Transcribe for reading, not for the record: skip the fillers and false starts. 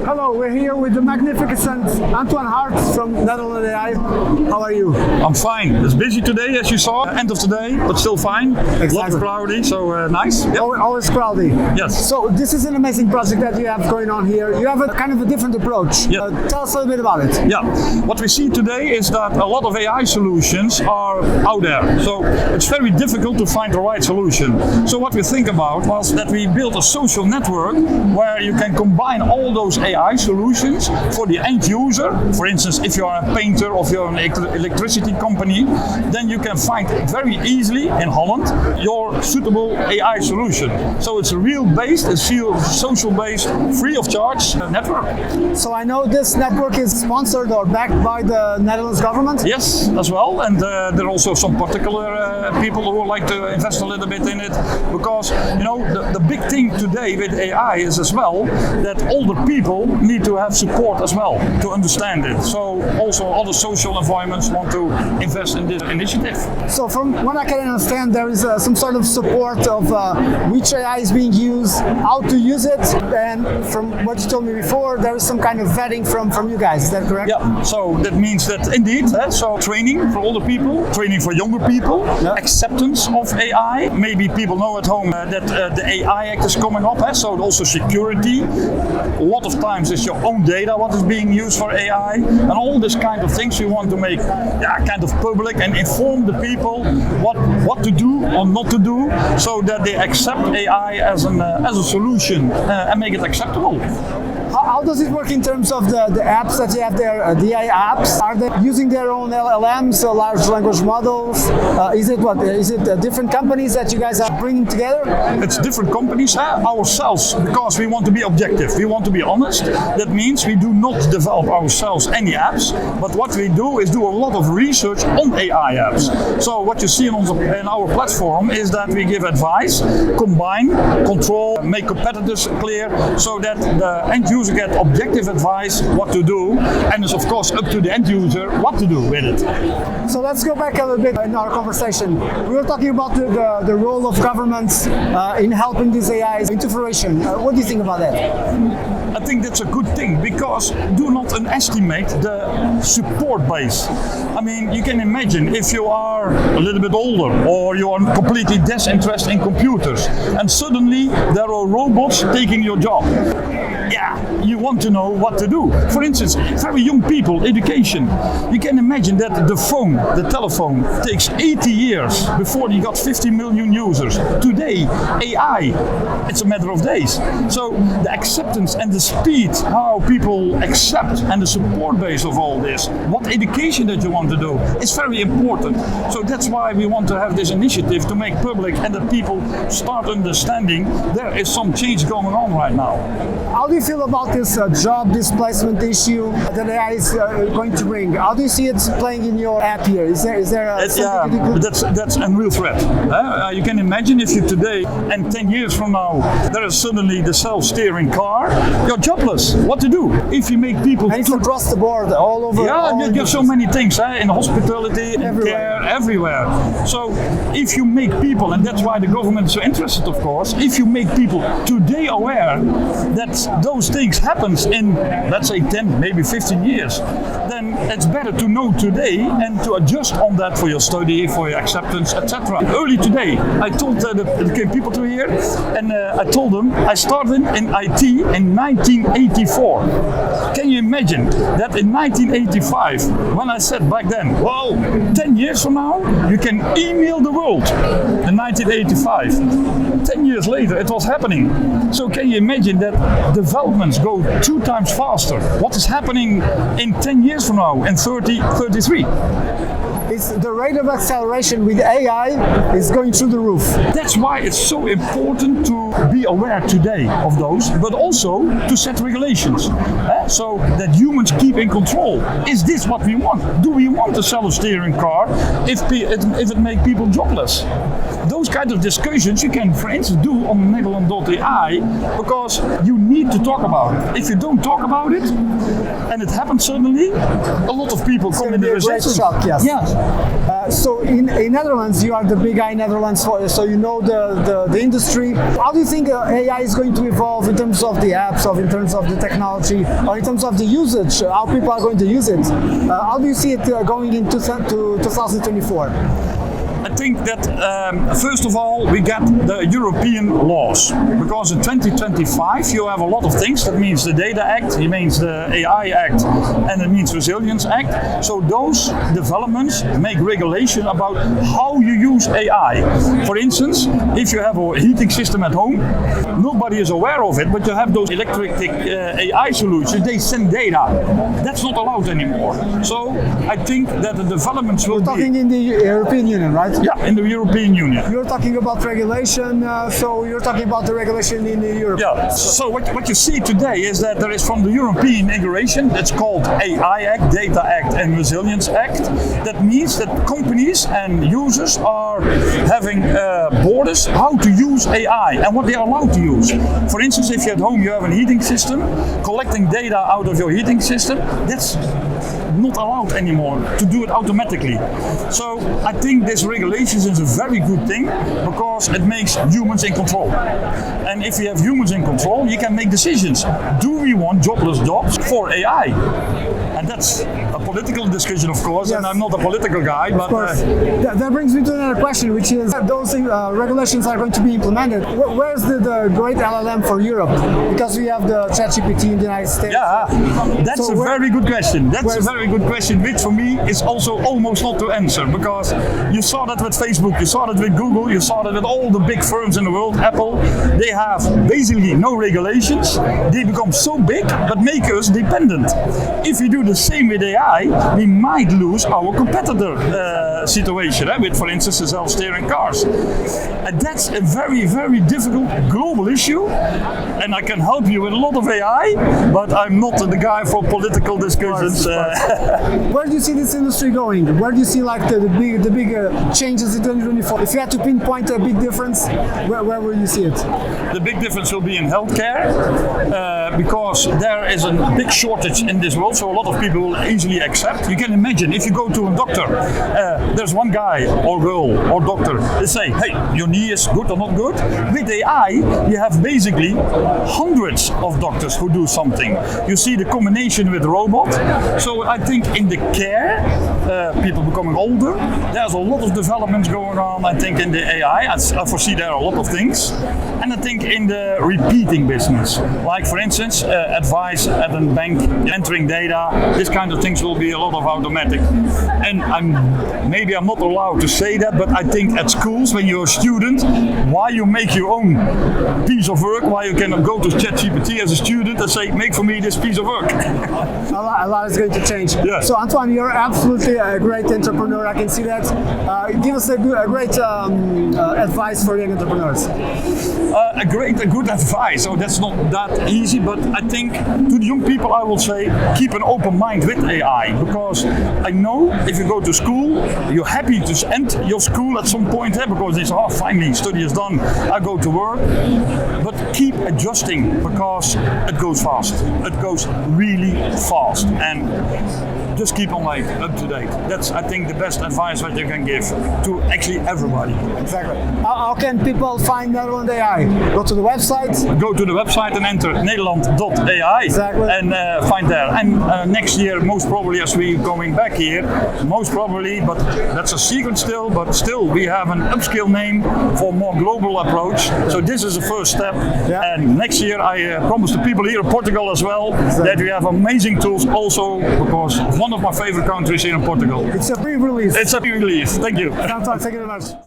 Hello, we're here with the magnificent Antoine Aarts from Nederland.ai. How are you? I'm fine. It's busy today, as you saw. End of the day, but still fine. Exactly. Lots of cloudy, so nice. Yep. Always cloudy. Yes. So this is an amazing project that you have going on here. You have a kind of a different approach. Yeah. Tell us a little bit about it. Yeah. What we see today is that a lot of AI solutions are out there. So it's very difficult to find the right solution. So what we think about was that we built a social network where you can combine all those AI solutions for the end user. For instance, if you are a painter or if you're an electricity company, then you can find very easily in Holland your suitable AI solution. So it's a social based, free of charge network. So I know this network is sponsored or backed by the Netherlands government? Yes, as well, and there are also some particular people who would like to invest a little bit in it, because the big thing today with AI is as well that older people need to have support as well to understand it. So also other social environments want to invest in this initiative. So from what I can understand, there is some sort of support of which AI is being used, how to use it, and from what you told me before, there is some kind of vetting from you guys. Is that correct? Yeah, so that means that indeed, so training for older people, training for younger people, acceptance of AI. Maybe people know at home that the AI Act is coming up, so also security. A lot of times it's your own data what is being used for AI, and all this kind of things we want to make kind of public and inform the people what to do or not to do, so that they accept AI as a solution and make it acceptable. How does it work in terms of the apps that you have there, the AI apps? Are they using their own LLMs, large language models? Is it different companies that you guys are bringing together? It's different companies, ourselves, because we want to be objective, we want to be honest. That means we do not develop ourselves any apps, but what we do is do a lot of research on AI apps. So what you see in our platform is that we give advice, combine, control, make competitors clear, so that the end user get objective advice what to do, and it's of course up to the end user what to do with it. So let's go back a little bit in our conversation. We were talking about the role of governments in helping these AIs into fruition. What do you think about that? I think that's a good thing, because do not underestimate the support base. I mean, you can imagine if you are a little bit older or you are completely disinterested in computers and suddenly there are robots taking your job. Yeah, you want to know what to do. For instance, very young people, education. You can imagine that the telephone takes 80 years before you got 50 million users. Today, AI, it's a matter of days. So the acceptance and the speed, how people accept, and the support base of all this, what education that you want to do, is very important. So that's why we want to have this initiative to make public and that people start understanding there is some change going on right now. How do you feel about this job displacement issue that AI is going to bring? How do you see it playing in your app here? Is there something that's a real threat. You can imagine if you today and 10 years from now there is suddenly the self-steering car, you're jobless. What to do? If you make people... And it's across the board, all over. Yeah, you have so many things, in hospitality, in care, everywhere. So if you make people, and that's why the government is so interested, of course, if you make people today aware that those things happens in, let's say, 10, maybe 15 years, then it's better to know today and to adjust on that for your study, for your acceptance, etc. Early today, I told there came people to here, and I told them I started in IT in 1984. Can you imagine that in 1985, when I said back then, well, 10 years from now, you can email the world. In 1985, 10 years later, it was happening. So can you imagine that developments go 2 times faster? What is happening in 10 years from now, in 33? It's the rate of acceleration with AI is going through the roof. That's why it's so important to be aware today of those, but also to set regulations, so that humans keep in control. Is this what we want? Do we want a self-steering car if it makes people jobless? Those those kind of discussions you can, for instance, do on Nederland.ai, because you need to talk about it. If you don't talk about it, and it happens suddenly, a lot of people come in the resistance. Shock, yes. Yes. So in Netherlands, you are the big guy in Netherlands, so you know the industry. How do you think AI is going to evolve in terms of the apps, in terms of the technology, or in terms of the usage, how people are going to use it? How do you see it going into 2024? I think that first of all we get the European laws, because in 2025 you have a lot of things. That means the Data Act, it means the AI Act, and it means Resilience Act. So those developments make regulation about how you use AI. For instance, if you have a heating system at home, nobody is aware of it, but you have those electric AI solutions, they send data. That's not allowed anymore. So I think that the developments will be... We're talking in the European Union, right? Yeah, in the European Union. You're talking about regulation, so you're talking about the regulation in Europe. Yeah, so what you see today is that there is from the European integration, that's called AI Act, Data Act and Resilience Act. That means that companies and users are having borders how to use AI and what they are allowed to use. For instance, if you're at home you have a heating system, collecting data out of your heating system, that's not allowed anymore to do it automatically. So I think this regulation is a very good thing, because it makes humans in control. And if you have humans in control, you can make decisions. Do we want jobless jobs for AI? And that's a political discussion, of course, yes. And I'm not a political guy. But that brings me to another question, which is those regulations are going to be implemented. Where's the great LLM for Europe? Because we have the ChatGPT in the United States. Yeah, that's a very good question. That's a very good question, which for me is also almost not to answer, because you saw that with Facebook, you saw that with Google, you saw that with all the big firms in the world, Apple. They have basically no regulations. They become so big, but make us dependent. If we do the same with AI, we might lose our competitor situation, with, for instance, the self-steering cars. And that's a very, very difficult global issue. And I can help you with a lot of AI, but I'm not the guy for political discussions. Where do you see this industry going? Where do you see like the big changes in 2024? If you had to pinpoint a big difference, where will you see it? The big difference will be in healthcare, because there is a big shortage in this world, so a lot of people will easily accept. You can imagine if you go to a doctor, there's one guy or girl or doctor, they say, hey, your knee is good or not good. With AI, you have basically hundreds of doctors who do something. You see the combination with robot. So I think in the care, people becoming older, there's a lot of developments going on, I think, in the AI. I foresee there are a lot of things. And I think in the repeating business, like for instance, advice at a bank, entering data, this kind of things will be a lot of automatic. And maybe I'm not allowed to say that, but I think at schools, when you're a student, why you make your own piece of work, why you cannot go to ChatGPT as a student and say, make for me this piece of work. A lot is going to change. Yeah. So Antoine, you're absolutely a great entrepreneur, I can see that. Give us a great advice for young entrepreneurs. A good advice. So that's not that easy, but I think to the young people I will say, keep an open mind with AI, because I know if you go to school, you're happy to end your school at some point, because they say, oh, finally, study is done, I go to work. But keep adjusting, because it goes fast. It goes really fast. And just keep on up to date. That's, I think, the best advice that you can give to actually everybody. Exactly. How can people find Nederland.ai? Go to the website? Go to the website and enter Nederland.ai. Exactly. And find there. And next year, most probably, as we're going back here, most probably, but that's a secret still, but still we have an upscale name for more global approach. So this is the first step. Yeah. And next year, I promise the people here in Portugal as well, that we have amazing tools also, because one of my favorite countries here in Portugal. It's a pre-release. It's a pre-release. Thank you. Thank you very much.